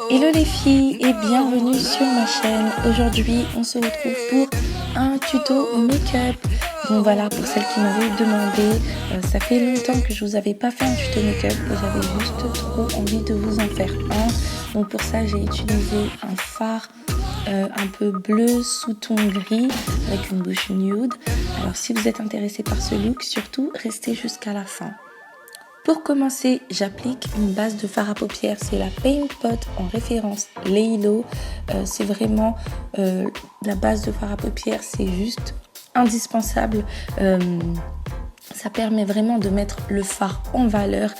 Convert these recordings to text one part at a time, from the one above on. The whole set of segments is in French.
Hello les filles et bienvenue sur ma chaîne. Aujourd'hui on se retrouve pour un tuto make-up. Donc voilà, pour celles qui m'avaient demandé, ça fait longtemps que je vous avais pas fait un tuto make-up et j'avais juste trop envie de vous en faire un. Donc pour ça j'ai utilisé un fard un peu bleu sous-ton gris avec une bouche nude. Alors si vous êtes intéressé par ce look, surtout restez jusqu'à la fin. Pour commencer, j'applique une base de fard à paupières, c'est la Paint Pot en référence Laylo. C'est vraiment la base de fard à paupières, c'est juste indispensable. Ça permet vraiment de mettre le fard en valeur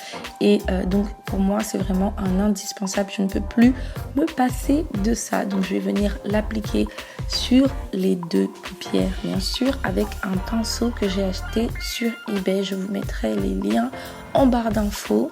et donc pour moi c'est vraiment un indispensable. Je ne peux plus me passer de ça. Donc je vais venir l'appliquer sur les deux paupières bien sûr avec un pinceau que j'ai acheté sur eBay. Je vous mettrai les liens en barre d'infos.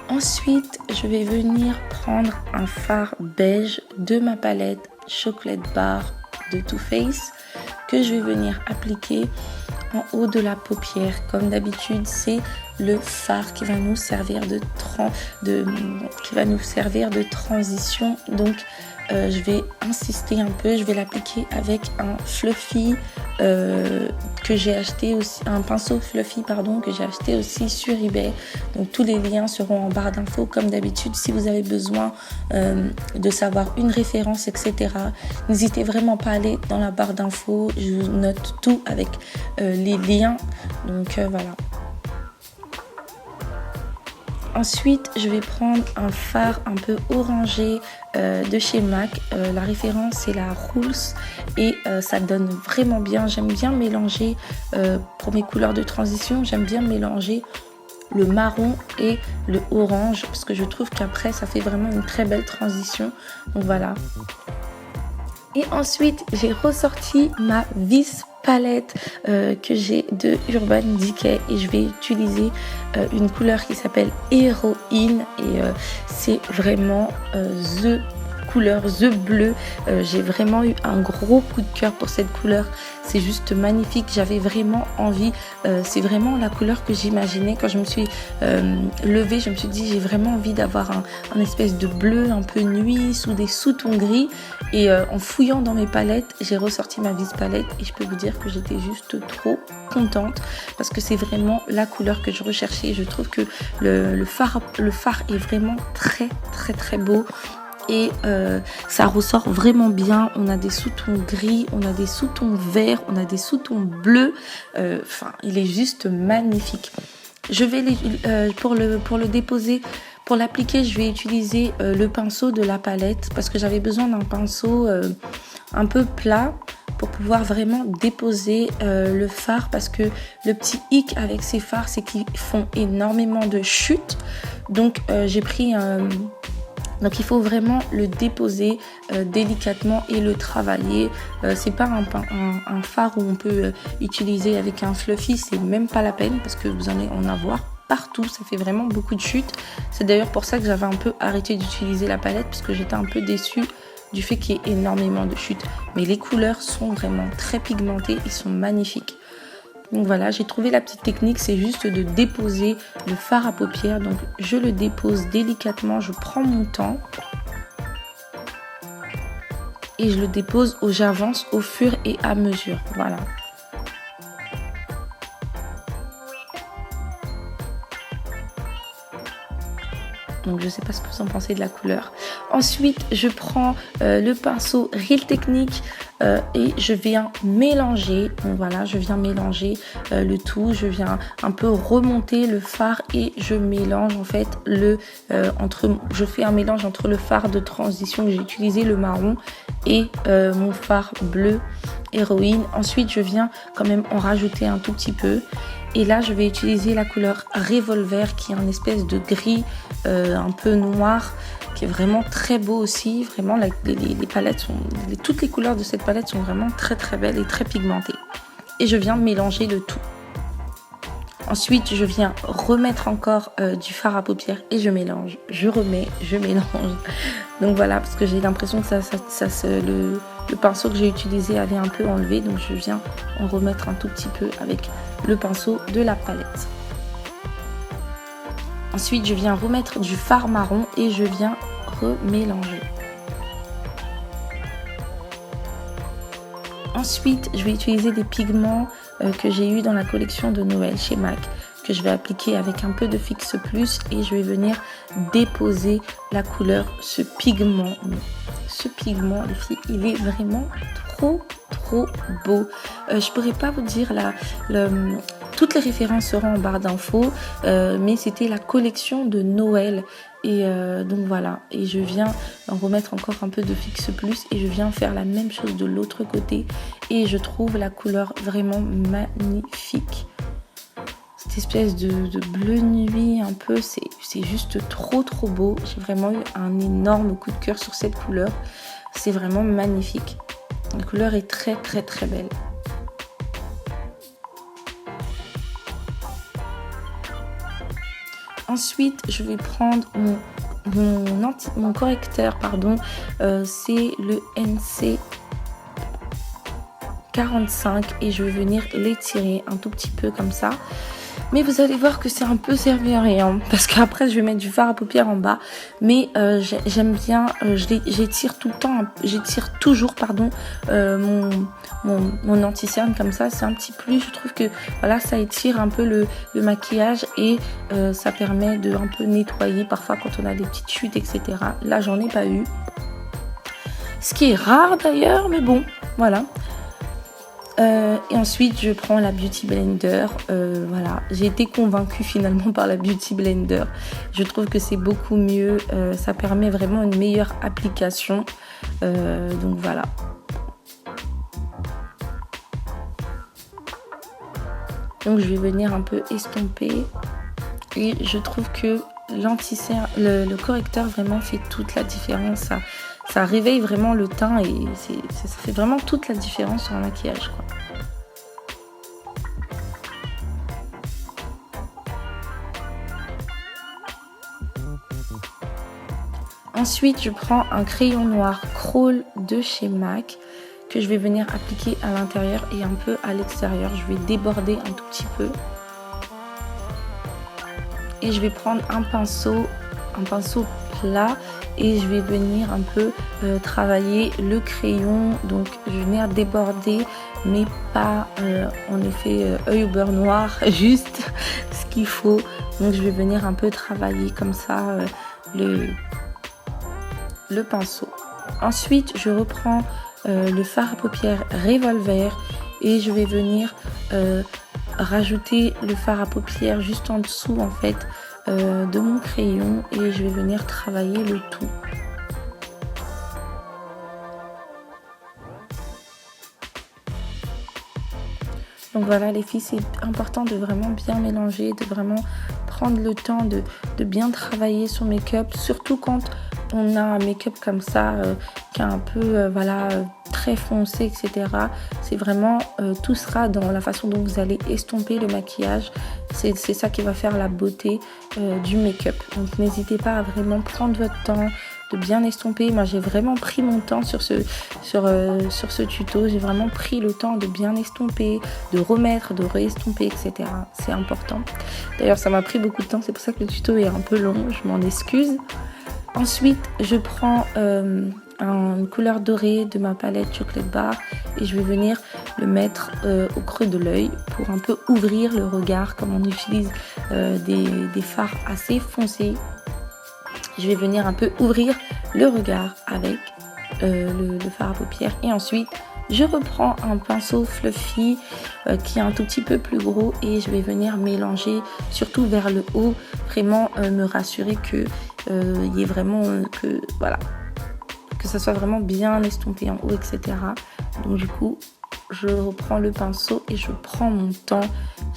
Ensuite, je vais venir prendre un fard beige de ma palette Chocolate Bar de Too Faced que je vais venir appliquer en haut de la paupière. Comme d'habitude, c'est le fard qui va nous servir de transition. Donc, je vais insister un peu, je vais l'appliquer avec un fluffy que j'ai acheté aussi, un pinceau fluffy pardon que j'ai acheté aussi sur eBay. Donc tous les liens seront en barre d'infos comme d'habitude. Si vous avez besoin de savoir une référence etc, n'hésitez vraiment pas à aller dans la barre d'infos. Je note tout avec les liens. Donc voilà. Ensuite, je vais prendre un fard un peu orangé de chez MAC. La référence, c'est la Rules et ça donne vraiment bien. J'aime bien mélanger, pour mes couleurs de transition, j'aime bien mélanger le marron et le orange parce que je trouve qu'après, ça fait vraiment une très belle transition. Donc voilà. Et ensuite, j'ai ressorti ma vis palette que j'ai de Urban Decay et je vais utiliser une couleur qui s'appelle Héroïne et c'est vraiment the couleur, the bleu. J'ai vraiment eu un gros coup de cœur pour cette couleur, c'est juste magnifique. J'avais vraiment envie, c'est vraiment la couleur que j'imaginais quand je me suis levée. Je me suis dit j'ai vraiment envie d'avoir un espèce de bleu un peu nuit sous des sous-tons gris et en fouillant dans mes palettes j'ai ressorti ma vis palette et je peux vous dire que j'étais juste trop contente parce que c'est vraiment la couleur que je recherchais. Je trouve que le fard est vraiment très beau. Et ça ressort vraiment bien. On a des sous-tons gris, on a des sous-tons verts, on a des sous-tons bleus. Enfin, il est juste magnifique. Je vais pour le déposer, pour l'appliquer, je vais utiliser le pinceau de la palette parce que j'avais besoin d'un pinceau un peu plat pour pouvoir vraiment déposer le fard parce que le petit hic avec ces fards, c'est qu'ils font énormément de chutes. Donc j'ai pris donc il faut vraiment le déposer délicatement et le travailler. C'est pas un fard où on peut utiliser avec un fluffy, c'est même pas la peine parce que vous allez en avoir partout, ça fait vraiment beaucoup de chutes. C'est d'ailleurs pour ça que j'avais un peu arrêté d'utiliser la palette parce que j'étais un peu déçue du fait qu'il y ait énormément de chutes. Mais les couleurs sont vraiment très pigmentées, ils sont magnifiques. Donc voilà, j'ai trouvé la petite technique, c'est juste de déposer le fard à paupières. Donc je le dépose délicatement, je prends mon temps et je le dépose ou j'avance au fur et à mesure. Voilà. Donc je ne sais pas ce que vous en pensez de la couleur. Ensuite, je prends le pinceau Real Technique et je viens mélanger. Donc voilà, je viens mélanger le tout. Je viens un peu remonter le fard et je mélange en fait je fais un mélange entre le fard de transition que j'ai utilisé, le marron, et mon fard bleu Héroïne. Ensuite, je viens quand même en rajouter un tout petit peu. Et là, je vais utiliser la couleur Revolver qui est un espèce de gris un peu noir qui est vraiment très beau aussi. Vraiment, les palettes toutes les couleurs de cette palette sont vraiment très belles et très pigmentées. Et je viens mélanger le tout. Ensuite, je viens remettre encore du fard à paupières et je mélange. Je remets, je mélange. Donc voilà, parce que j'ai l'impression que le pinceau que j'ai utilisé avait un peu enlevé. Donc je viens en remettre un tout petit peu avec le pinceau de la palette. Ensuite, je viens remettre du fard marron et je viens remélanger. Ensuite, je vais utiliser des pigments que j'ai eu dans la collection de Noël chez MAC, que je vais appliquer avec un peu de Fix Plus et je vais venir déposer la couleur, ce pigment. Ce pigment, les filles, il est vraiment trop beau. Je pourrais pas vous dire toutes les références seront en barre d'infos, mais c'était la collection de Noël. Et donc voilà, et je viens en remettre encore un peu de Fix Plus et je viens faire la même chose de l'autre côté et je trouve la couleur vraiment magnifique. Cette espèce de bleu nuit un peu, c'est juste trop beau. J'ai vraiment eu un énorme coup de cœur sur cette couleur, c'est vraiment magnifique. La couleur est très belle. Ensuite, je vais prendre mon correcteur, c'est le NC 45 et je vais venir l'étirer un tout petit peu comme ça. Mais vous allez voir que c'est un peu servi à rien parce qu'après je vais mettre du fard à paupières en bas. Mais j'aime bien, j'étire toujours mon anti-cerne comme ça. C'est un petit plus, je trouve que voilà, ça étire un peu le maquillage et ça permet de un peu nettoyer parfois quand on a des petites chutes, etc. Là, j'en ai pas eu. Ce qui est rare d'ailleurs, mais bon, voilà. Et ensuite je prends la Beauty Blender, voilà, j'ai été convaincue finalement par la Beauty Blender. Je trouve que c'est beaucoup mieux, ça permet vraiment une meilleure application, donc voilà. Donc je vais venir un peu estomper et je trouve que le correcteur vraiment fait toute la différence. Ça réveille vraiment le teint et ça fait vraiment toute la différence sur un maquillage, quoi. Ensuite, je prends un crayon noir Crawl de chez MAC que je vais venir appliquer à l'intérieur et un peu à l'extérieur. Je vais déborder un tout petit peu. Et je vais prendre un pinceau plat et je vais venir un peu travailler le crayon. Donc je vais venir déborder, mais pas en effet œil au beurre noir, juste ce qu'il faut. Donc je vais venir un peu travailler comme ça le pinceau. Ensuite je reprends le fard à paupières Revolver et je vais venir rajouter le fard à paupières juste en dessous en fait de mon crayon et je vais venir travailler le tout. Donc voilà les filles, c'est important de vraiment bien mélanger, de vraiment prendre le temps de bien travailler son make-up, surtout quand on a un make-up comme ça qui est un peu très foncé, etc. C'est vraiment, tout sera dans la façon dont vous allez estomper le maquillage. C'est ça qui va faire la beauté du make-up. Donc n'hésitez pas à vraiment prendre votre temps, de bien estomper. Moi j'ai vraiment pris mon temps sur ce tuto. J'ai vraiment pris le temps de bien estomper, de remettre, de re-estomper, etc. C'est important. D'ailleurs ça m'a pris beaucoup de temps, c'est pour ça que le tuto est un peu long, je m'en excuse. Ensuite je prends une couleur dorée de ma palette Chocolate Bar et je vais venir le mettre au creux de l'œil pour un peu ouvrir le regard. Comme on utilise des fards assez foncés, je vais venir un peu ouvrir le regard avec le fard à paupières. Et ensuite je reprends un pinceau fluffy qui est un tout petit peu plus gros et je vais venir mélanger surtout vers le haut, vraiment me rassurer que il y ait vraiment que ça soit vraiment bien estompé en haut, etc. Donc du coup je reprends le pinceau et je prends mon temps,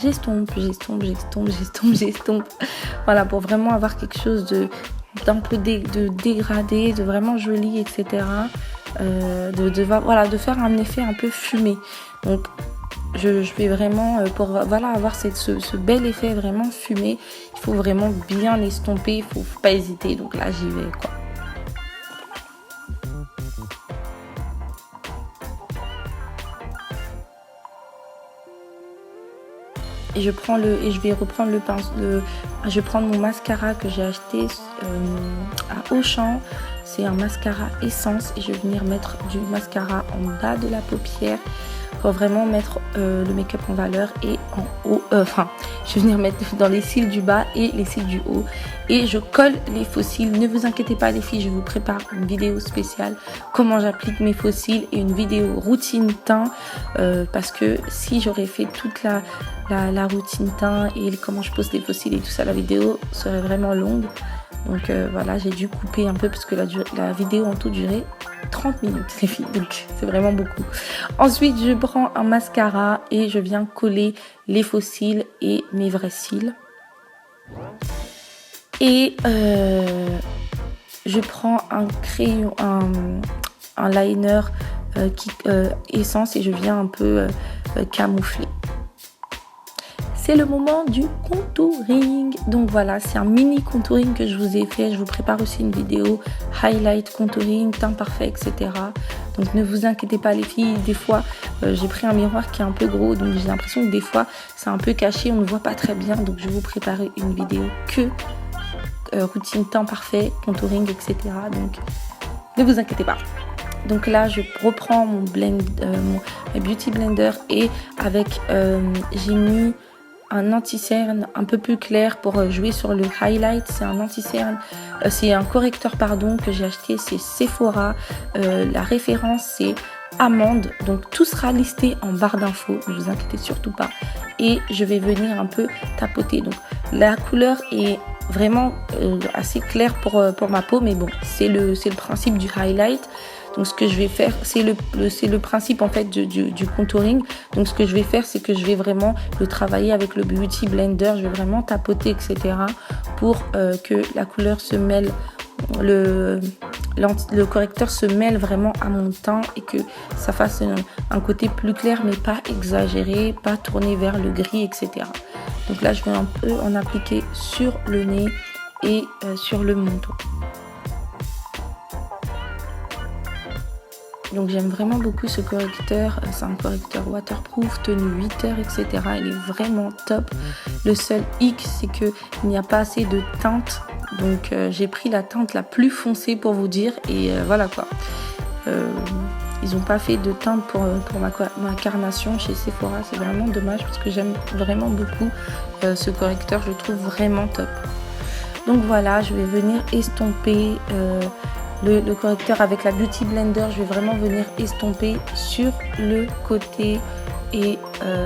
j'estompe, voilà, pour vraiment avoir quelque chose d'un peu de dégradé, de vraiment joli, etc. De faire un effet un peu fumé. Donc je vais vraiment, pour avoir ce bel effet vraiment fumé, il faut vraiment bien estomper, il faut pas hésiter. Donc là j'y vais, quoi. et je vais reprendre je vais prendre mon mascara que j'ai acheté à Auchan. C'est un mascara essence et je vais venir mettre du mascara en bas de la paupière pour vraiment mettre le make-up en valeur, et en haut, je vais venir mettre dans les cils du bas et les cils du haut, et je colle les faux cils. Ne vous inquiétez pas les filles, je vous prépare une vidéo spéciale comment j'applique mes faux cils et une vidéo routine teint, parce que si j'aurais fait toute la routine teint et comment je pose les faux cils et tout ça, la vidéo serait vraiment longue. Donc voilà, j'ai dû couper un peu parce que la vidéo en tout durait 30 minutes les filles, donc c'est vraiment beaucoup. Ensuite, je prends un mascara et je viens coller les faux cils et mes vrais cils. Et je prends un crayon, un liner essence, et je viens un peu camoufler. C'est le moment du contouring. Donc voilà, c'est un mini contouring que je vous ai fait. Je vous prépare aussi une vidéo highlight, contouring, teint parfait, etc. Donc ne vous inquiétez pas les filles. Des fois, j'ai pris un miroir qui est un peu gros. Donc j'ai l'impression que des fois, c'est un peu caché. On ne voit pas très bien. Donc je vais vous préparer une vidéo que routine, teint parfait, contouring, etc. Donc ne vous inquiétez pas. Donc là, je reprends mon beauty blender, et avec j'ai mis un anti-cerne un peu plus clair pour jouer sur le highlight. C'est un anti-cerne, c'est un correcteur pardon que j'ai acheté, c'est Sephora. La référence c'est Amande, donc tout sera listé en barre d'infos, ne vous inquiétez surtout pas. Et je vais venir un peu tapoter. Donc la couleur est vraiment assez claire pour ma peau, mais bon, c'est le principe du highlight. Donc ce que je vais faire, c'est le principe en fait du contouring. Donc ce que je vais faire, c'est que je vais vraiment le travailler avec le Beauty Blender. Je vais vraiment tapoter, etc. pour que la couleur se mêle, le correcteur se mêle vraiment à mon teint, et que ça fasse un côté plus clair, mais pas exagéré, pas tourné vers le gris, etc. Donc là, je vais un peu en appliquer sur le nez et sur le menton. Donc j'aime vraiment beaucoup ce correcteur, c'est un correcteur waterproof, tenue 8 heures, etc. Il est vraiment top. Le seul hic, c'est qu'il n'y a pas assez de teinte. Donc j'ai pris la teinte la plus foncée pour vous dire, et voilà quoi. Ils n'ont pas fait de teinte pour ma carnation chez Sephora, c'est vraiment dommage parce que j'aime vraiment beaucoup ce correcteur, je le trouve vraiment top. Donc voilà, je vais venir estomper le correcteur avec la Beauty Blender. Je vais vraiment venir estomper sur le côté et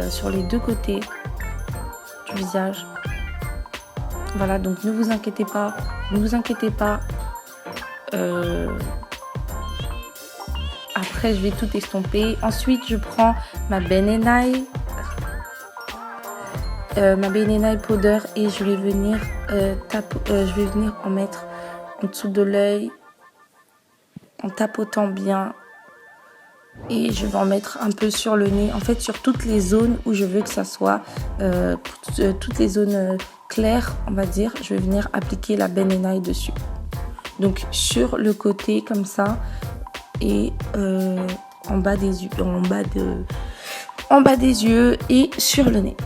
sur les deux côtés du visage. Voilà, donc ne vous inquiétez pas, après je vais tout estomper. Ensuite je prends ma Ben Nye powder, et je vais venir en mettre en dessous de l'œil en tapotant bien, et je vais en mettre un peu sur le nez, en fait sur toutes les zones où je veux que ça soit, toutes les zones claires on va dire. Je vais venir appliquer la Ben Nye dessus, donc sur le côté comme ça, et en bas des yeux, en bas des yeux et sur le nez.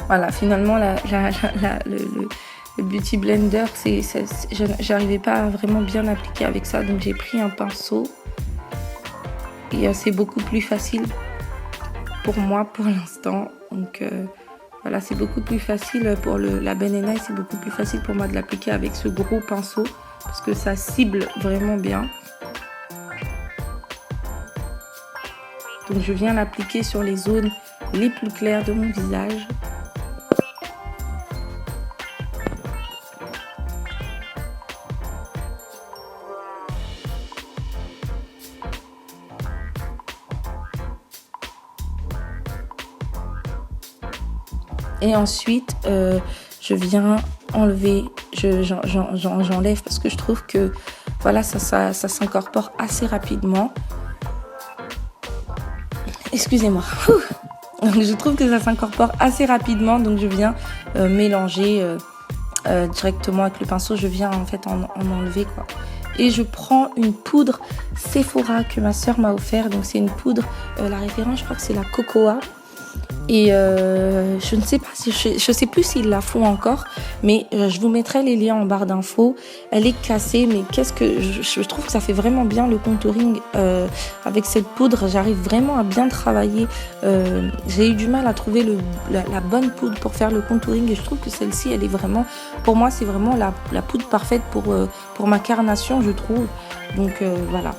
Voilà, finalement, le Beauty Blender, j'arrivais pas à vraiment bien appliquer avec ça. Donc, j'ai pris un pinceau. Et c'est beaucoup plus facile pour moi pour l'instant. Donc, voilà, c'est beaucoup plus facile pour la Ben Nye. C'est beaucoup plus facile pour moi de l'appliquer avec ce gros pinceau, parce que ça cible vraiment bien. Donc, je viens l'appliquer sur les zones les plus claires de mon visage. Et ensuite, je viens enlever, j'enlève parce que je trouve que voilà, ça s'incorpore assez rapidement. Excusez-moi. Donc, je trouve que ça s'incorpore assez rapidement, donc je viens mélanger directement avec le pinceau, je viens en fait en enlever quoi. Et je prends une poudre Sephora que ma soeur m'a offert. Donc c'est une poudre, la référence je crois que c'est la Cocoa. Et je ne sais pas si je sais plus s'ils la font encore, mais je vous mettrai les liens en barre d'infos. Elle est cassée, mais qu'est-ce que je trouve que ça fait vraiment bien le contouring avec cette poudre. J'arrive vraiment à bien travailler. J'ai eu du mal à trouver la bonne poudre pour faire le contouring et je trouve que celle-ci, elle est vraiment, pour moi, c'est vraiment la poudre parfaite pour ma carnation, je trouve. Donc voilà.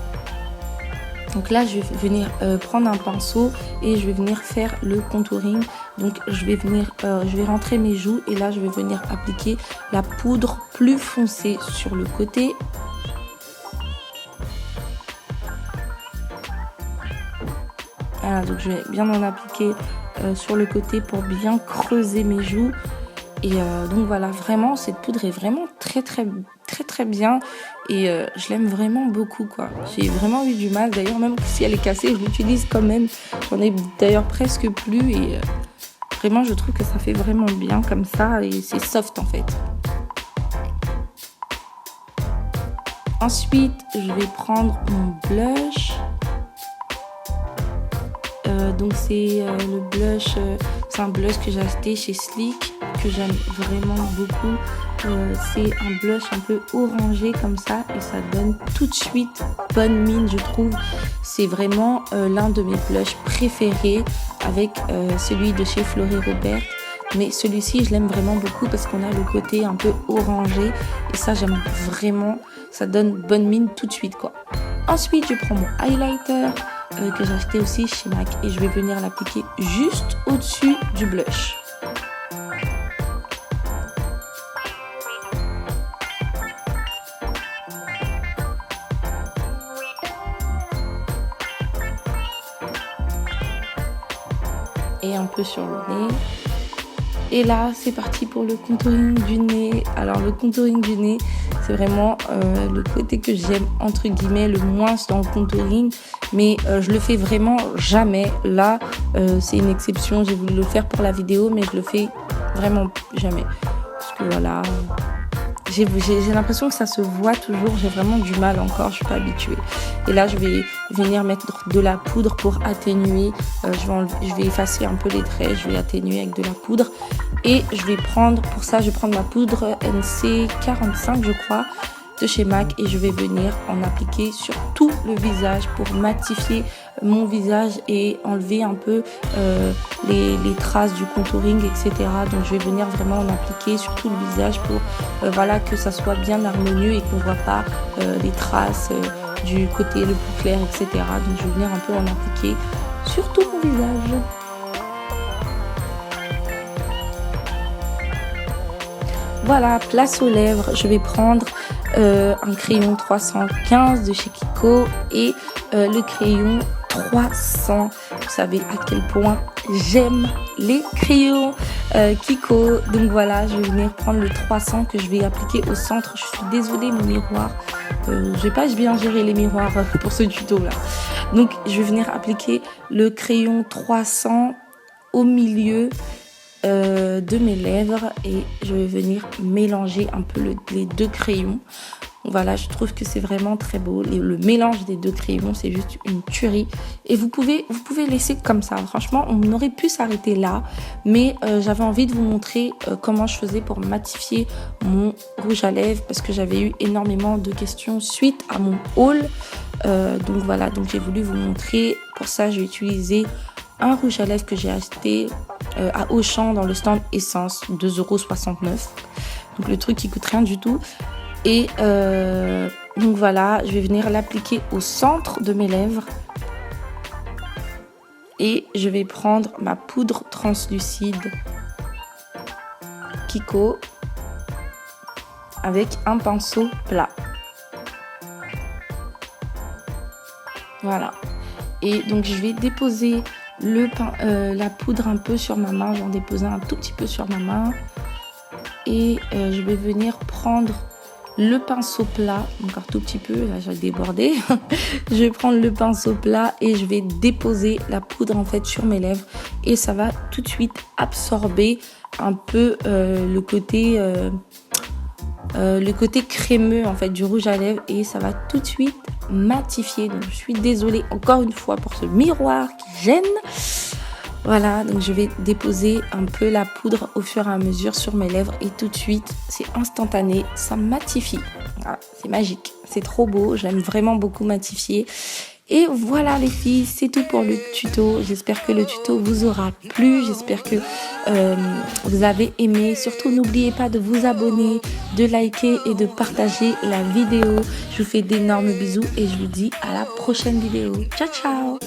Donc là, je vais venir prendre un pinceau et je vais venir faire le contouring. Donc je vais rentrer mes joues et là, je vais venir appliquer la poudre plus foncée sur le côté. Voilà, donc je vais bien en appliquer sur le côté pour bien creuser mes joues. Et donc voilà, vraiment, cette poudre est vraiment très bien et je l'aime vraiment beaucoup quoi. J'ai vraiment eu du mal, d'ailleurs même si elle est cassée, je l'utilise quand même. J'en ai d'ailleurs presque plus et vraiment je trouve que ça fait vraiment bien comme ça et c'est soft en fait. Ensuite, je vais prendre mon blush. Donc c'est le blush, c'est un blush que j'ai acheté chez Sleek, que j'aime vraiment beaucoup. C'est un blush un peu orangé comme ça et ça donne tout de suite bonne mine je trouve. C'est vraiment l'un de mes blushs préférés avec celui de chez Fleury Robert. Mais celui-ci je l'aime vraiment beaucoup parce qu'on a le côté un peu orangé et ça j'aime vraiment, ça donne bonne mine tout de suite quoi. Ensuite je prends mon highlighter que j'ai acheté aussi chez MAC et je vais venir l'appliquer juste au-dessus du blush. Et un peu sur le nez. Et là, c'est parti pour le contouring du nez. Alors, le contouring du nez, c'est vraiment le côté que j'aime, entre guillemets, le moins dans le contouring. Mais je le fais vraiment jamais. Là, c'est une exception. J'ai voulu le faire pour la vidéo, mais je le fais vraiment jamais. Parce que voilà, j'ai l'impression que ça se voit toujours. J'ai vraiment du mal encore. Je suis pas habituée. Et là, je vais venir mettre de la poudre pour atténuer. Je vais effacer un peu les traits. Je vais atténuer avec de la poudre. Et je vais prendre, pour ça, je vais prendre ma poudre NC45, je crois, de chez MAC. Et je vais venir en appliquer sur tout le visage pour matifier mon visage et enlever un peu les traces du contouring, etc. Donc, je vais venir vraiment en appliquer sur tout le visage pour voilà, que ça soit bien harmonieux et qu'on ne voit pas les traces du côté le plus clair, etc. Donc, je vais venir un peu en appliquer sur tout mon visage. Voilà, place aux lèvres, je vais prendre un crayon 315 de chez Kiko et le crayon 300. Vous savez à quel point j'aime les crayons Kiko. Donc voilà, je vais venir prendre le 300 que je vais appliquer au centre. Je suis désolée, mon miroir. Je vais pas bien gérer les miroirs pour ce tuto là. Donc je vais venir appliquer le crayon 300 au milieu de mes lèvres et je vais venir mélanger un peu les deux crayons. Voilà, je trouve que c'est vraiment très beau. Le mélange des deux crayons, c'est juste une tuerie. Et vous pouvez laisser comme ça. Franchement, on aurait pu s'arrêter là. Mais j'avais envie de vous montrer comment je faisais pour matifier mon rouge à lèvres. Parce que j'avais eu énormément de questions suite à mon haul. Donc voilà, donc j'ai voulu vous montrer. Pour ça, j'ai utilisé un rouge à lèvres que j'ai acheté à Auchan dans le stand Essence, 2,69 €. Donc le truc qui coûte rien du tout. Et donc voilà, je vais venir l'appliquer au centre de mes lèvres. Et je vais prendre ma poudre translucide Kiko avec un pinceau plat. Voilà. Et donc je vais déposer la poudre un peu sur ma main. J'en déposer un tout petit peu sur ma main. Et je vais venir prendre le pinceau plat, encore tout petit peu, là j'ai débordé. Je vais prendre le pinceau plat et je vais déposer la poudre en fait sur mes lèvres et ça va tout de suite absorber un peu le côté le côté crémeux en fait du rouge à lèvres et ça va tout de suite matifier. Donc je suis désolée encore une fois pour ce miroir qui gêne. Voilà, donc je vais déposer un peu la poudre au fur et à mesure sur mes lèvres et tout de suite, c'est instantané, ça matifie. Voilà, c'est magique, c'est trop beau, j'aime vraiment beaucoup matifier. Et voilà les filles, c'est tout pour le tuto. J'espère que le tuto vous aura plu, j'espère que vous avez aimé. Surtout n'oubliez pas de vous abonner, de liker et de partager la vidéo. Je vous fais d'énormes bisous et je vous dis à la prochaine vidéo. Ciao ciao.